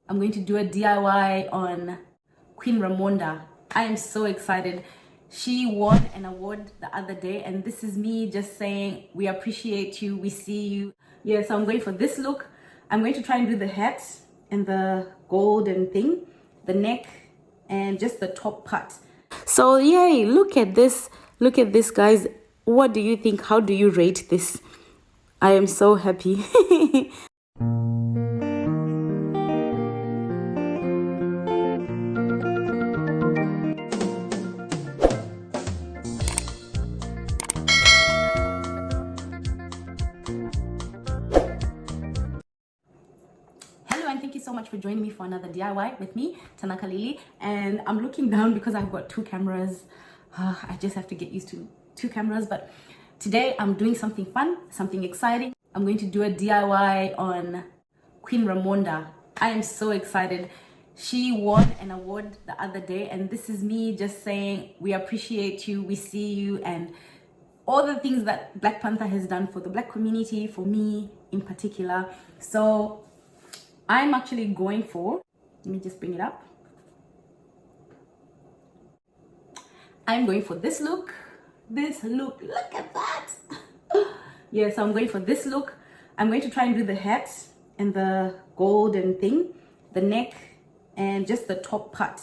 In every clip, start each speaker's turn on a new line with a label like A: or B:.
A: I'm going to do a DIY on Queen Ramonda. I am so excited. She won an award the other day, and this is me just saying we appreciate you, we see you. Yeah, so I'm going for this look. I'm going to try and do the hat and the golden thing, the neck, and just the top part. So yay, look at this guys. What do you think? How do you rate this? I am so happy. Hello and thank you so much for joining me for another DIY with me, Tanaka Lily. And I'm looking down because I've got two cameras. I just have to get used to two cameras, but today I'm doing something fun, something exciting. I'm going to do a DIY on Queen Ramonda. I am so excited. She won an award the other day, and this is me just saying we appreciate you, we see you, and all the things that Black Panther has done for the Black community, for me in particular. So I'm actually going for, let me just bring it up. I'm going for this look. Look at that. Yeah, so I'm going for this look. I'm going to try and do the hat and the golden thing, the neck, and just the top part.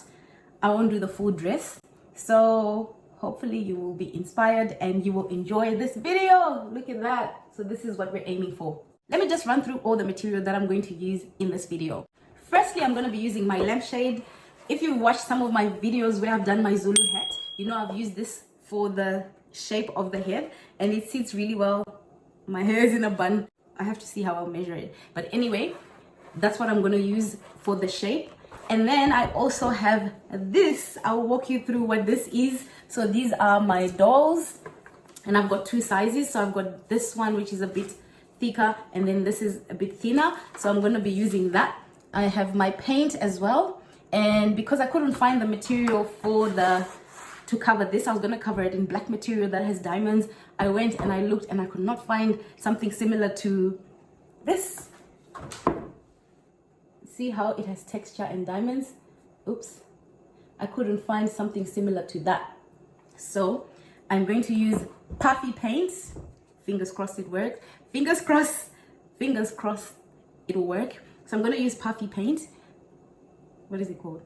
A: I won't do the full dress. So hopefully you will be inspired and you will enjoy this video. Look at that. So this is what we're aiming for. Let me just run through all the material that I'm going to use in this video. Firstly, I'm going to be using my lampshade. If you've watched some of my videos where I've done my Zulu hat, you know I've used this for the shape of the head, and it sits really well. My hair is in a bun. I have to see how I'll measure it. But anyway, that's what I'm going to use for the shape. And then I also have this. I'll walk you through what this is. So these are my dolls, and I've got two sizes. So I've got this one, which is a bit thicker, and then this is a bit thinner. So I'm going to be using that. I have my paint as well, and because I couldn't find the material to cover this, I was going to cover it in black material that has diamonds. I went and I looked and I could not find something similar to this. See how it has texture and diamonds? Oops, I couldn't find something similar to that. So I'm going to use puffy paint. Fingers crossed it works. Fingers crossed it'll work. So I'm going to use puffy paint. What is it called?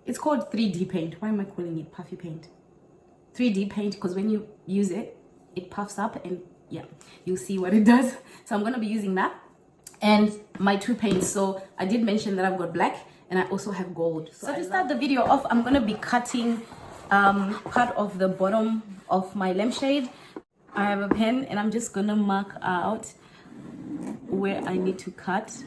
A: It's called 3D paint. Why am I calling it puffy paint? 3D paint, because when you use it, it puffs up, and yeah, you'll see what it does. So I'm going to be using that and my two paints. So I did mention that I've got black and I also have gold. So to start the video off, I'm going to be cutting part of the bottom of my lampshade. I have a pen and I'm just going to mark out where I need to cut.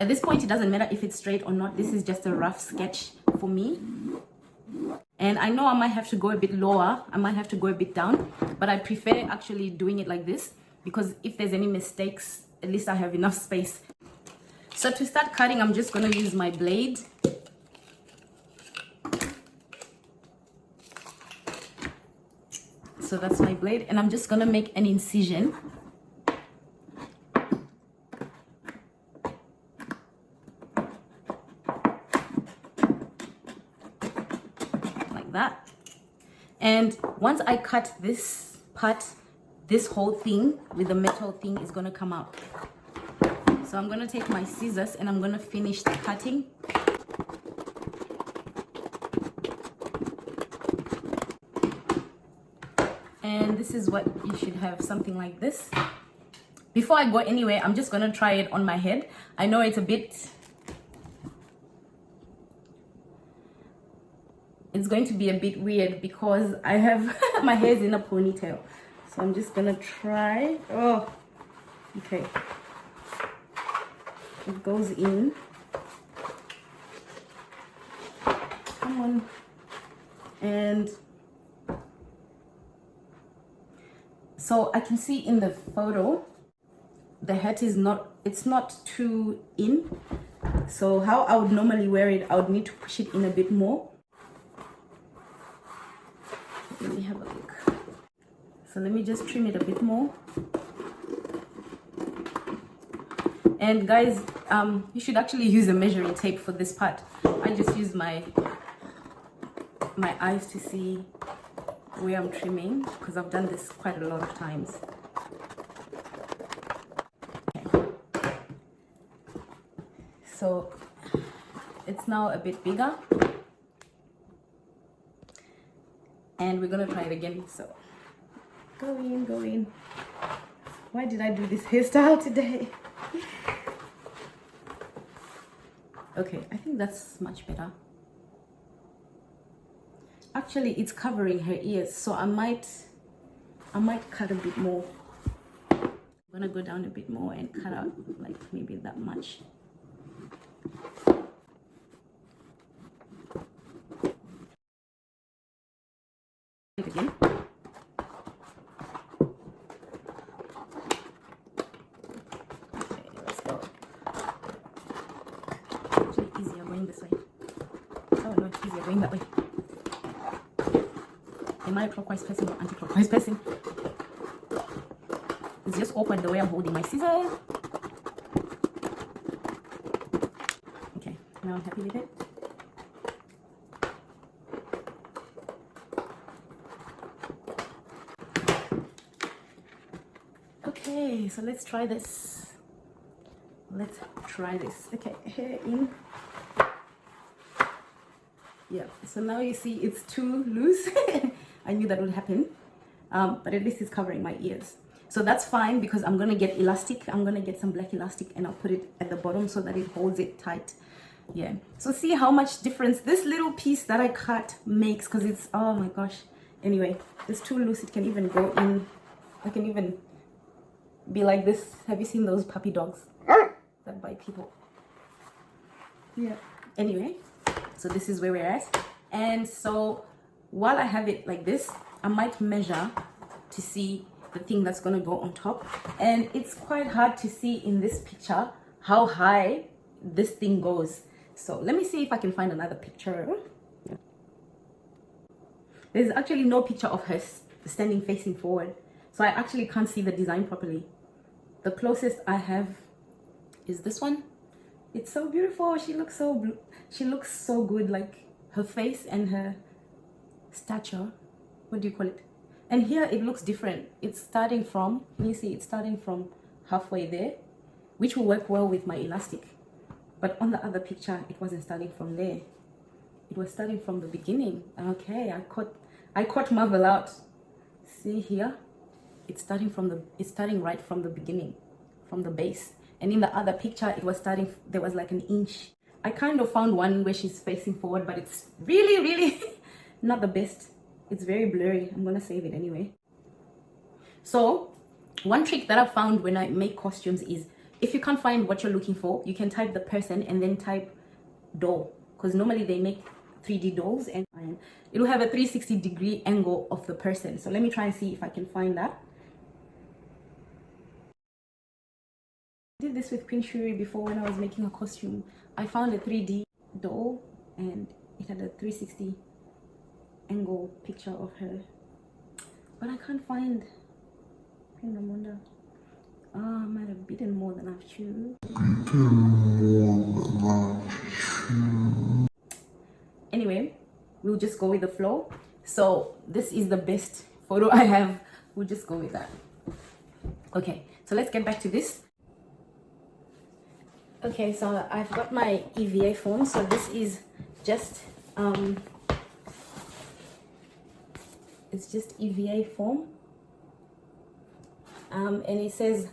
A: At this point, it doesn't matter if it's straight or not. This is just a rough sketch for me. And I know I might have to go a bit lower. I might have to go a bit down. But I prefer actually doing it like this, because if there's any mistakes, at least I have enough space. So to start cutting, I'm just going to use my blade. So that's my blade. And I'm just going to make an incision. That. And once I cut this part, this whole thing with the metal thing is going to come out. So I'm going to take my scissors and I'm going to finish the cutting. And this is what you should have, something like this. Before I go anywhere, I'm just going to try it on my head. I know it's going to be a bit weird because I have my hair's in a ponytail. So I'm just gonna try. Oh, okay. It goes in. Come on. And so I can see in the photo, the hat is it's not too in. So how I would normally wear it, I would need to push it in a bit more. Let me have a look. So let me just trim it a bit more. And guys, you should actually use a measuring tape for this part. I just use my eyes to see where I'm trimming, because I've done this quite a lot of times. Okay. So it's now a bit bigger, and we're gonna try it again. So go in. Why did I do this hairstyle today? Okay, I think that's much better. Actually, it's covering her ears, so I might cut a bit more. I'm gonna go down a bit more and cut out like maybe that much. Again. Okay, let's go. Actually, easier going this way. Oh no, it's easier going that way. Am I clockwise pressing or anti-clockwise pressing? It's just awkward the way I'm holding my scissors. Okay, now I'm happy with it. Okay, so let's try this. Okay, hair in. Yeah, so now you see it's too loose. I knew that would happen, but at least it's covering my ears. So that's fine, because I'm gonna get elastic. I'm gonna get some black elastic and I'll put it at the bottom so that it holds it tight. Yeah, so see how much difference this little piece that I cut makes, because it's, oh my gosh. Anyway, it's too loose. It can even go in, I can even be like this. Have you seen those puppy dogs that bite people? Yeah, anyway, so this is where we're at. And so while I have it like this, I might measure to see the thing that's going to go on top. And it's quite hard to see in this picture how high this thing goes. So let me see if I can find another picture. There's actually no picture of her standing facing forward, so I actually can't see the design properly. The closest I have is this one. It's so beautiful. She looks so blue. She looks so good, like her face and her stature. What do you call it? And here it looks different. It's starting from, you see, it's starting from halfway there, which will work well with my elastic. But on the other picture, it wasn't starting from there. It was starting from the beginning. Okay, I caught Marvel out. See here, it's starting right from the beginning, from the base. And in the other picture, it was starting, there was like an inch. I kind of found one where she's facing forward, but it's really not the best. It's very blurry. I'm gonna save it anyway. So one trick that I found when I make costumes is, if you can't find what you're looking for, you can type the person and then type doll, because normally they make 3D dolls and it'll have a 360-degree angle of the person. So let me try and see if I can find that. I did this with Queen Ramonda before when I was making a costume. I found a 3D doll and it had a 360 angle picture of her, but I can't find Queen Ramonda. I might have bitten more than I've chewed. Anyway, we'll just go with the flow. So this is the best photo I have. We'll just go with that. Okay, so let's get back to this. Okay, so I've got my EVA foam. So this is just it's just EVA foam, and it says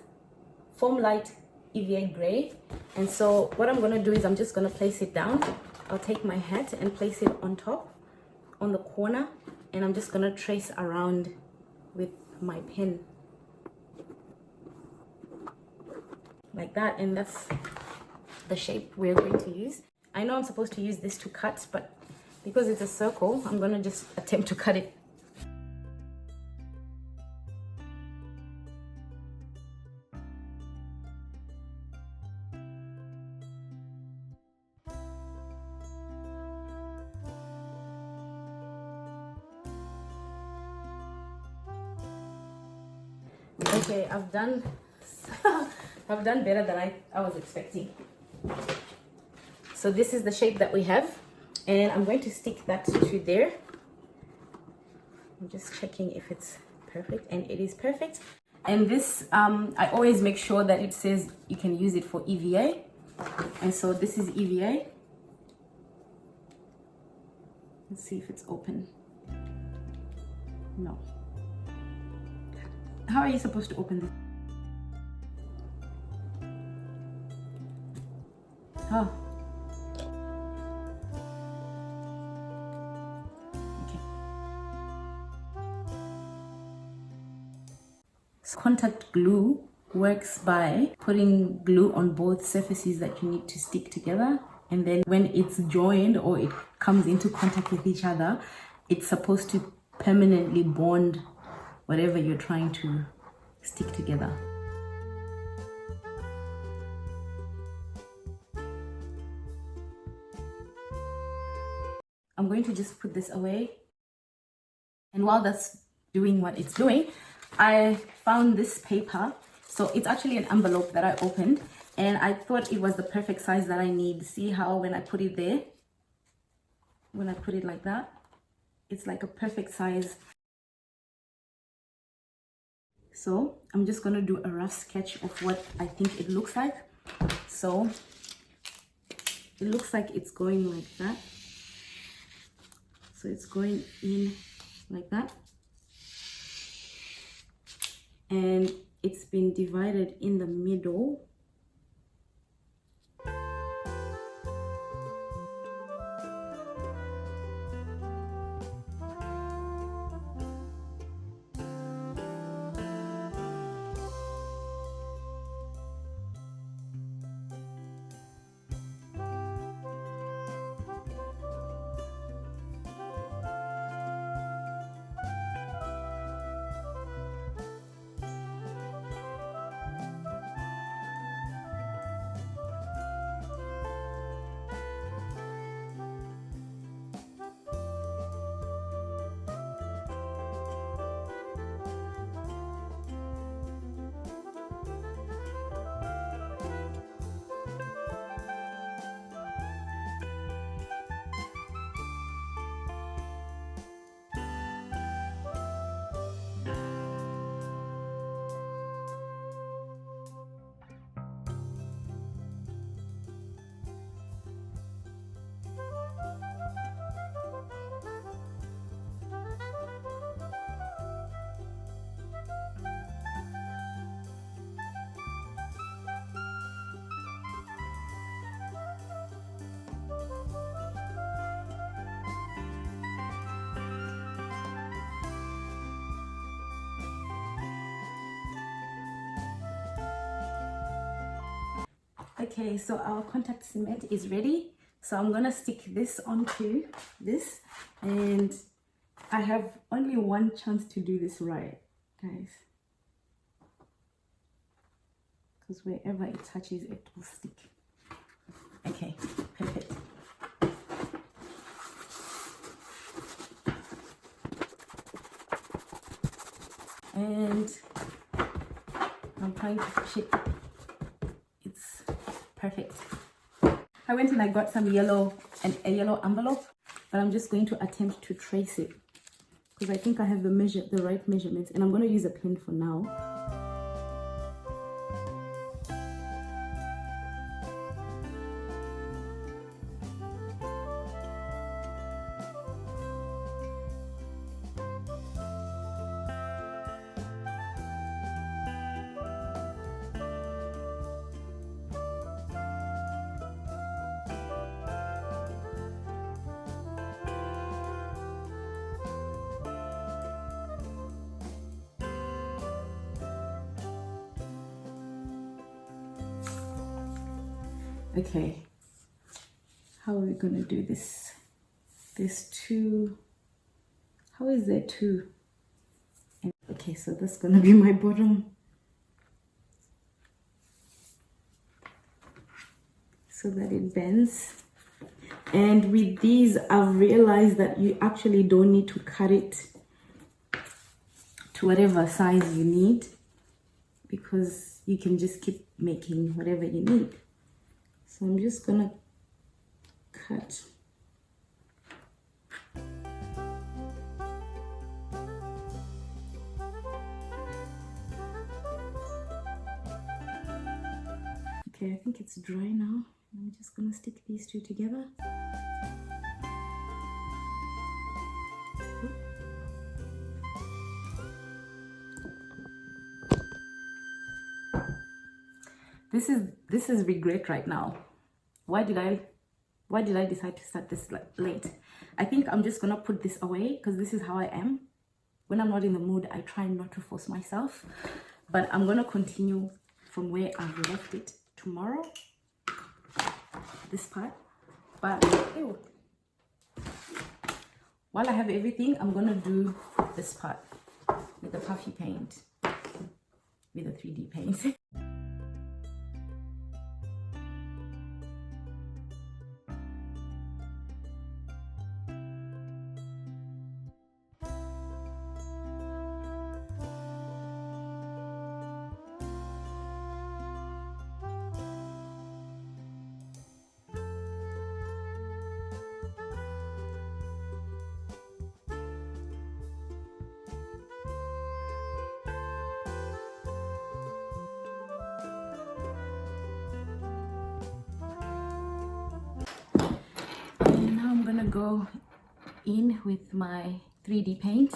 A: foam light EVA gray. And so what I'm gonna do is I'm just gonna place it down. I'll take my hat and place it on top, on the corner, and I'm just gonna trace around with my pen like that, and that's the shape we're going to use. I know I'm supposed to use this to cut, but because it's a circle, I'm gonna just attempt to cut it. Okay, I've done I've done better than I was expecting. So this is the shape that we have, and I'm going to stick that to there. I'm just checking if it's perfect, and it is perfect. And this I always make sure that it says you can use it for EVA, and so this is EVA. Let's see if it's open. No. How are you supposed to open this? Oh. Okay. So contact glue works by putting glue on both surfaces that you need to stick together, and then when it's joined or it comes into contact with each other, it's supposed to permanently bond whatever you're trying to stick together. I'm going to just put this away, and while that's doing what it's doing, I found this paper. So it's actually an envelope that I opened, and I thought it was the perfect size that I need. See how when I put it there, when I put it like that, it's like a perfect size. So I'm just going to do a rough sketch of what I think it looks like. So it looks like it's going like that. So it's going in like that. And it's been divided in the middle. Okay, so our contact cement is ready. So I'm gonna stick this onto this, and I have only one chance to do this right, guys, because wherever it touches, it will stick. Okay, perfect. And I'm trying to push it. It's perfect. I went and I got some yellow and a yellow envelope, but I'm just going to attempt to trace it because I think I have the right measurements, and I'm going to use a pen for now. Okay, how are we gonna do this? There's two. How is there two? Okay, so that's gonna be my bottom. So that it bends. And with these, I've realized that you actually don't need to cut it to whatever size you need. because you can just keep making whatever you need. So I'm just gonna cut. Okay, I think it's dry now. I'm just gonna stick these two together. This is regret right now. Why did I decide to start this late? I think I'm just gonna put this away because this is how I am. When I'm not in the mood, I try not to force myself. But I'm gonna continue from where I've left it tomorrow. This part. But ew. While I have everything, I'm gonna do this part with the puffy paint, with the 3D paint. And now I'm gonna go in with my 3D paint.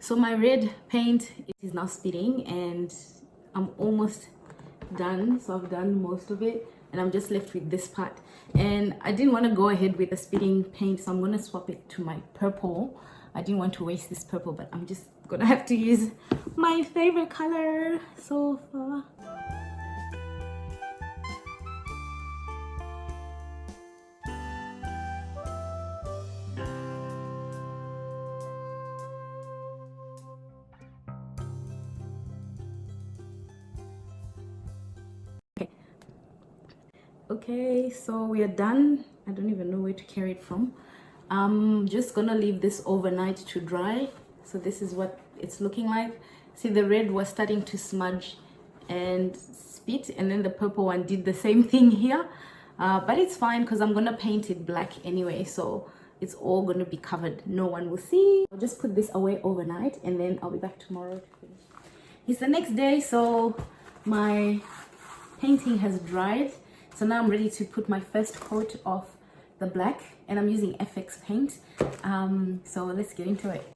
A: So my red paint is now spitting and I'm almost done. So I've done most of it and I'm just left with this part. And I didn't want to go ahead with the spitting paint, so I'm going to swap it to my purple. I didn't want to waste this purple, but I'm just going to have to use my favorite color so far. Okay, so we are done. I don't even know where to carry it from. I'm just gonna leave this overnight to dry. So this is what it's looking like. See, the red was starting to smudge and spit, and then the purple one did the same thing here. But it's fine because I'm gonna paint it black anyway, so it's all gonna be covered. No one will see. I'll just put this away overnight and then I'll be back tomorrow to finish. It's the next day, so my painting has dried. So now I'm ready to put my first coat of the black, and I'm using FX paint. So let's get into it.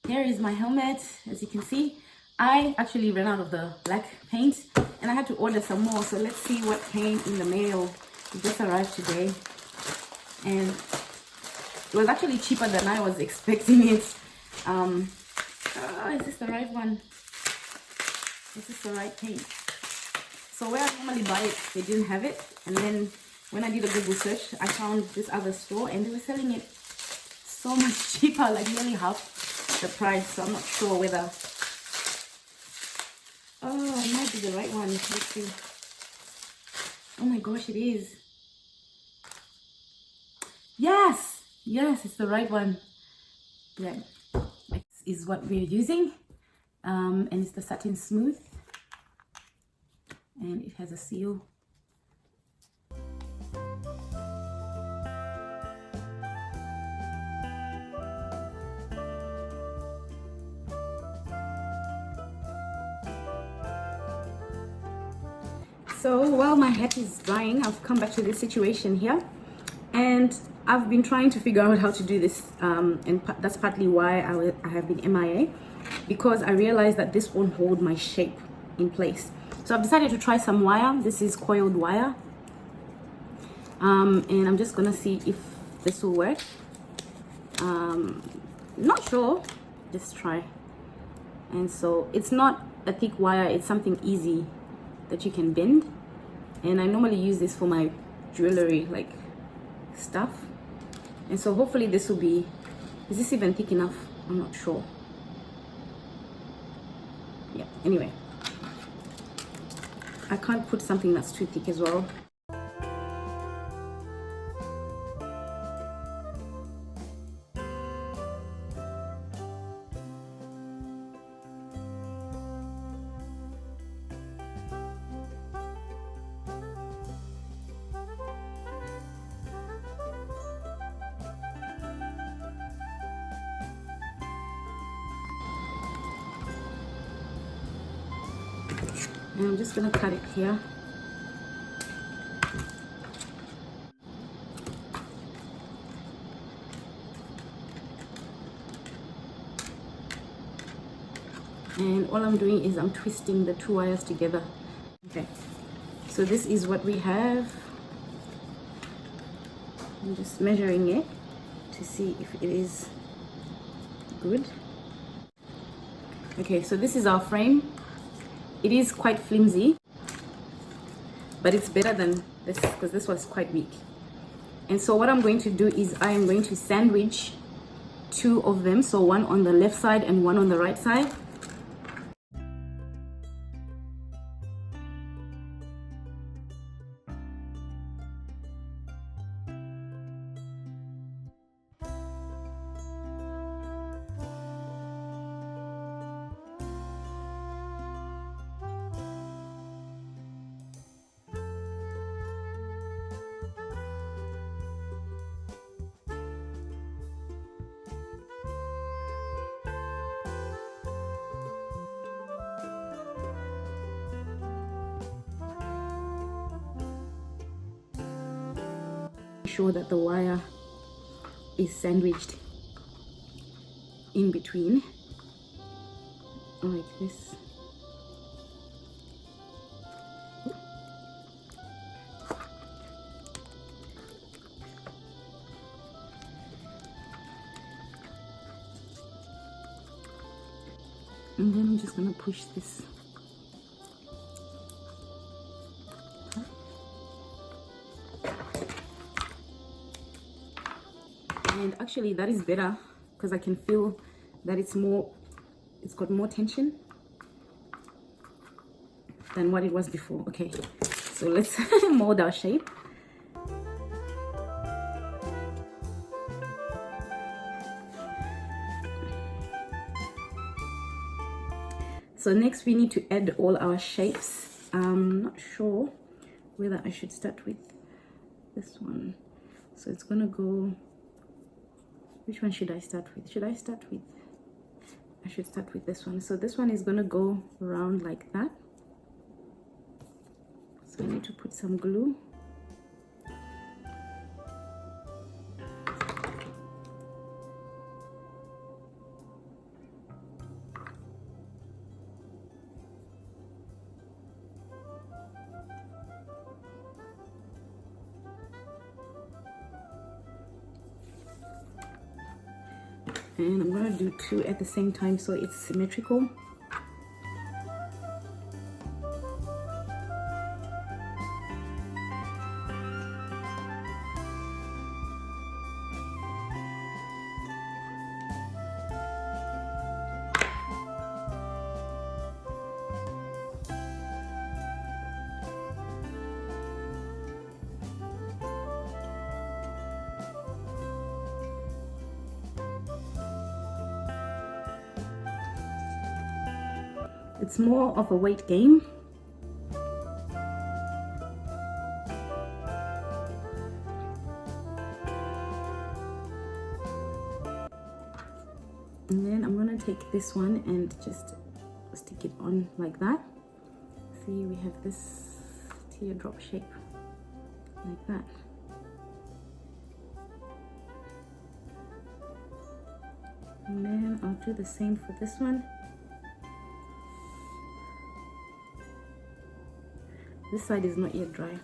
A: Here is my helmet. As you can see, I actually ran out of the black paint and I had to order some more. So let's see what came in the mail. It just arrived today and it was actually cheaper than I was expecting it. Is this the right one? Is this the right paint? So where I normally buy it, they didn't have it, and then when I did a Google search, I found this other store and they were selling it so much cheaper, like nearly half the price. So I'm not sure whether it might be the right one. Let's see. Oh my gosh, it is. Yes, it's the right one. Yeah, is what we're using, and it's the satin smooth, and it has a seal. So while my hat is drying, I've come back to this situation here, and I've been trying to figure out how to do this, and that's partly why I have been MIA, because I realized that this won't hold my shape in place. So I've decided to try some wire. This is coiled wire, and I'm just gonna see if this will work. Not sure, just try. And so it's not a thick wire, it's something easy that you can bend, and I normally use this for my jewelry like stuff, and so hopefully this will be, is this even thick enough? I'm not sure. Yeah, anyway, I can't put something that's too thick as well. And I'm just gonna cut it here. And all I'm doing is I'm twisting the two wires together. Okay, so this is what we have. I'm just measuring it to see if it is good. Okay, so this is our frame. It is quite flimsy, but it's better than this because this was quite weak. And so what I'm going to do is I am going to sandwich two of them, so one on the left side and one on the right side. Sure that the wire is sandwiched in between like this. And then I'm just gonna push this. And actually that is better because I can feel that it's got more tension than what it was before. Okay, so let's mold our shape. So next we need to add all our shapes. I'm not sure whether I should start with this one. So it's gonna go, which one should I start with? I should start with this one. So this one is gonna go around like that. So I need to put some glue. And I'm gonna do two at the same time so it's symmetrical. It's more of a weight game. And then I'm gonna take this one and just stick it on like that. See, we have this teardrop shape like that. And then I'll do the same for this one. This side is not yet dry.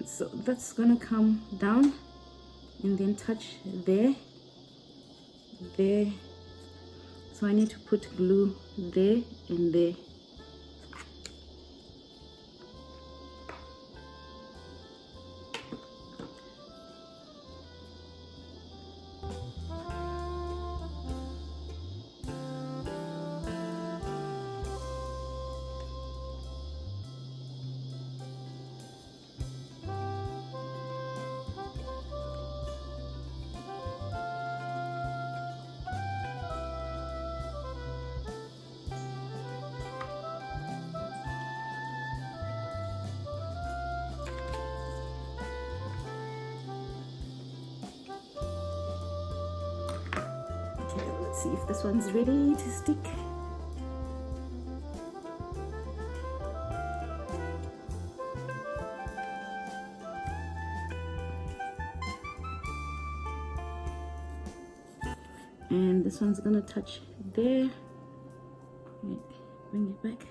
A: So that's gonna come down and then touch there. So I need to put glue there and there. Let's see if this one's ready to stick. And this one's gonna touch there. Wait, bring it back.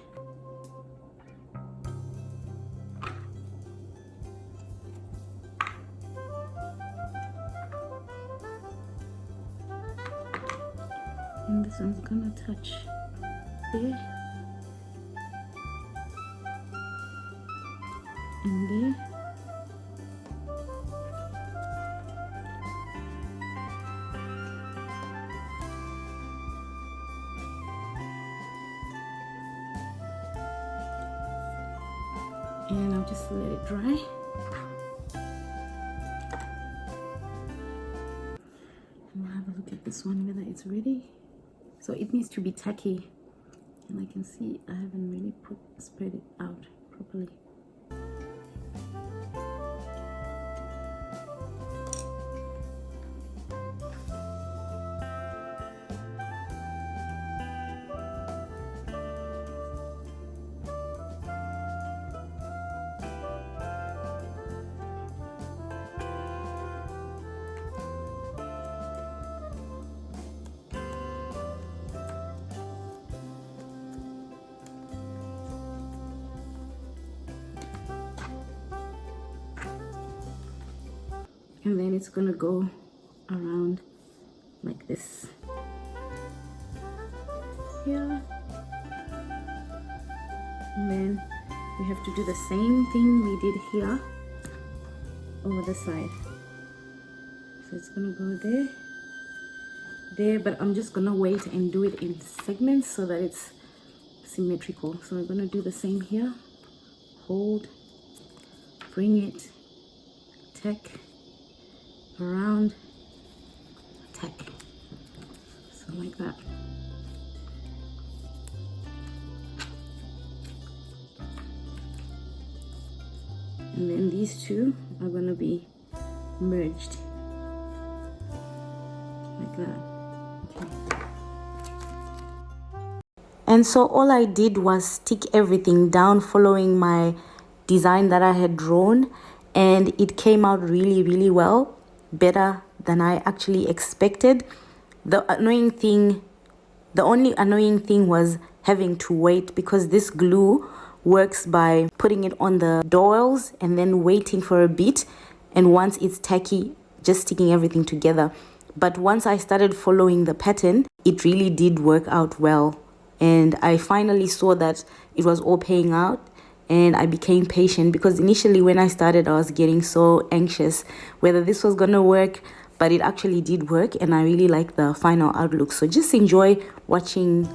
A: And this one's gonna touch there and there. And I'll just let it dry. And we'll have a look at this one, whether it's ready. So it needs to be tacky, and I can see I haven't really spread it out properly. And then it's gonna go around like this here, and then we have to do the same thing we did here over the side. So it's gonna go there, but I'm just gonna wait and do it in segments so that it's symmetrical. So we're gonna do the same here. Hold, bring it, tack, around, tack, so like that. And then these two are gonna be merged like that. Okay. And so all I did was stick everything down following my design that I had drawn, and it came out really, really well. Better than I actually expected. The only annoying thing was having to wait, because this glue works by putting it on the dowels and then waiting for a bit, and once it's tacky, just sticking everything together. But once I started following the pattern, it really did work out well, and I finally saw that it was all paying out. And I became patient, because initially when I started, I was getting so anxious whether this was gonna work. but it actually did work, and I really like the final outlook. So just enjoy watching.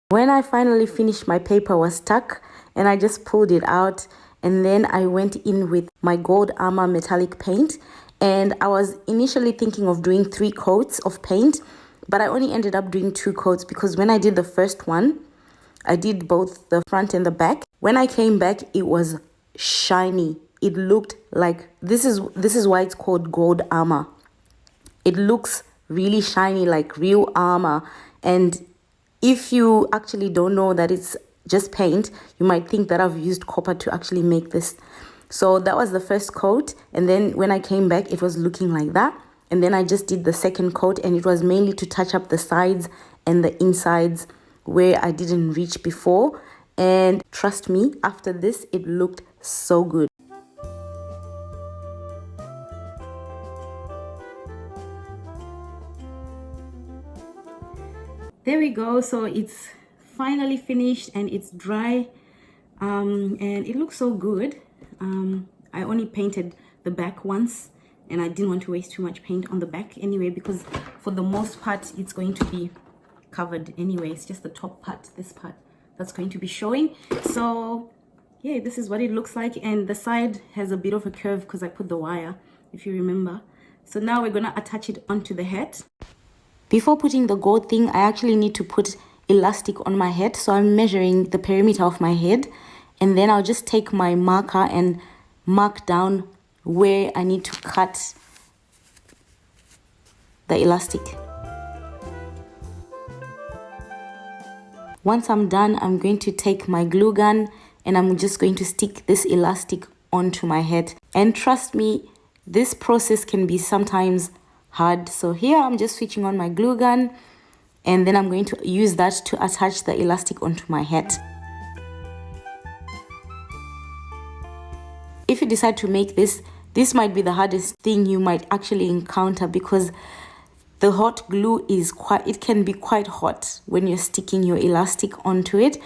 A: When I finally finished, my paper was stuck and I just pulled it out, and then I went in with my gold armor metallic paint, and I was initially thinking of doing 3 coats of paint, but I only ended up doing 2 coats because when I did the first one, I did both the front and the back. When I came back, it was shiny. It looked like, this is why it's called gold armor. It looks really shiny, like real armor. And if you actually don't know that it's just paint, you might think that I've used copper to actually make this. So that was the first coat, and then when I came back, it was looking like that. And then I just did the second coat, and it was mainly to touch up the sides and the insides where I didn't reach before. And trust me, after this, it looked so good. There we go. So it's finally finished and it's dry, and it looks so good. I only painted the back once, and I didn't want to waste too much paint on the back anyway, because for the most part it's going to be covered anyway. It's just the top part, this part, that's going to be showing. So yeah, this is what it looks like, and the side has a bit of a curve because I put the wire, if you remember. So now we're gonna attach it onto the head. Before putting the gold thing, I actually need to put elastic on my head. So I'm measuring the perimeter of my head, and then I'll just take my marker and mark down where I need to cut the elastic. Once I'm done, I'm going to take my glue gun and I'm just going to stick this elastic onto my head. And trust me, this process can be sometimes hard. So here I'm just switching on my glue gun, and then I'm going to use that to attach the elastic onto my head. If you decide to make this might be the hardest thing you might actually encounter, because the hot glue it can be quite hot when you're sticking your elastic onto it.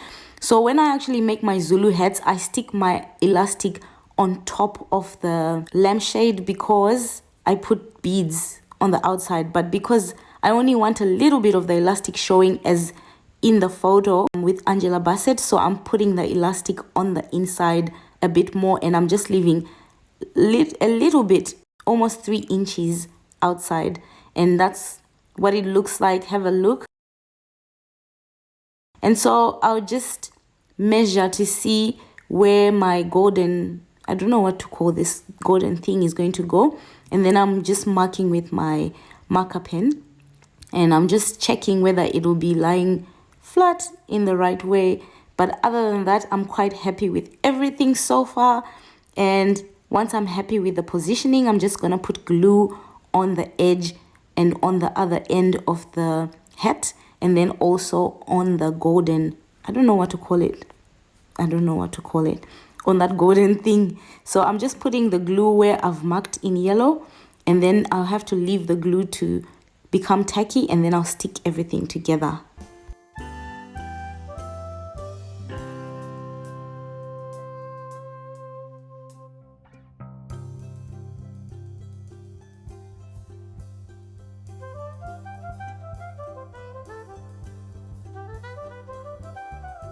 A: So when I actually make my Zulu hats, I stick my elastic on top of the lampshade because I put beads on the outside, but because I only want a little bit of the elastic showing as in the photo with Angela Bassett, so I'm putting the elastic on the inside a bit more, and I'm just leaving a little bit, almost 3 inches outside, and that's what it looks like. Have a look. And so I'll just measure to see where my golden, I don't know what to call this golden thing, is going to go. And then I'm just marking with my marker pen, and I'm just checking whether it will be lying flat in the right way. But other than that, I'm quite happy with everything so far. And once I'm happy with the positioning, I'm just gonna put glue on the edge and on the other end of the hat, and then also on the golden, I don't know what to call it, on that golden thing. So I'm just putting the glue where I've marked in yellow, and then I'll have to leave the glue to become tacky, and then I'll stick everything together.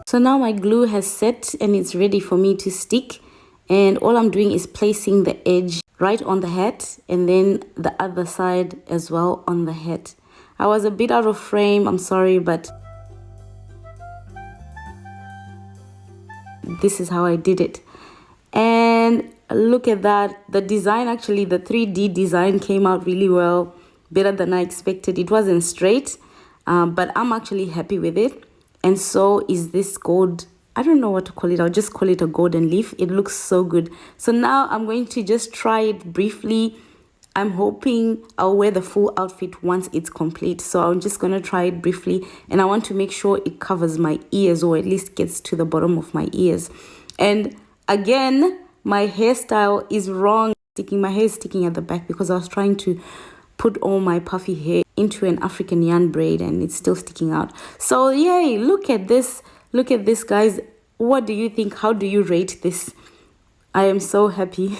A: So now my glue has set and it's ready for me to stick, and all I'm doing is placing the edge right on the hat and then the other side as well on the hat. I was a bit out of frame, I'm sorry, but this is how I did it. And look at that, the design, actually the 3D design came out really well better than I expected. It wasn't straight, but I'm actually happy with it. And so is this gold. I don't know what to call it. I'll just call it a golden leaf. It looks so good. So now I'm going to just try it briefly. I'm hoping I'll wear the full outfit once it's complete. So I'm just going to try it briefly. And I want to make sure it covers my ears, or at least gets to the bottom of my ears. And again, my hairstyle is wrong. My hair is sticking at the back because I was trying to put all my puffy hair into an African yarn braid and it's still sticking out. So yay, look at this. Look at this, guys. What do you think? How do you rate this? I am so happy.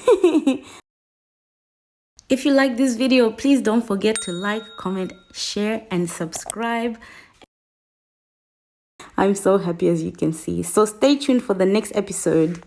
A: If you like this video, please don't forget to like, comment, share, and subscribe. I'm so happy, as you can see. So stay tuned for the next episode.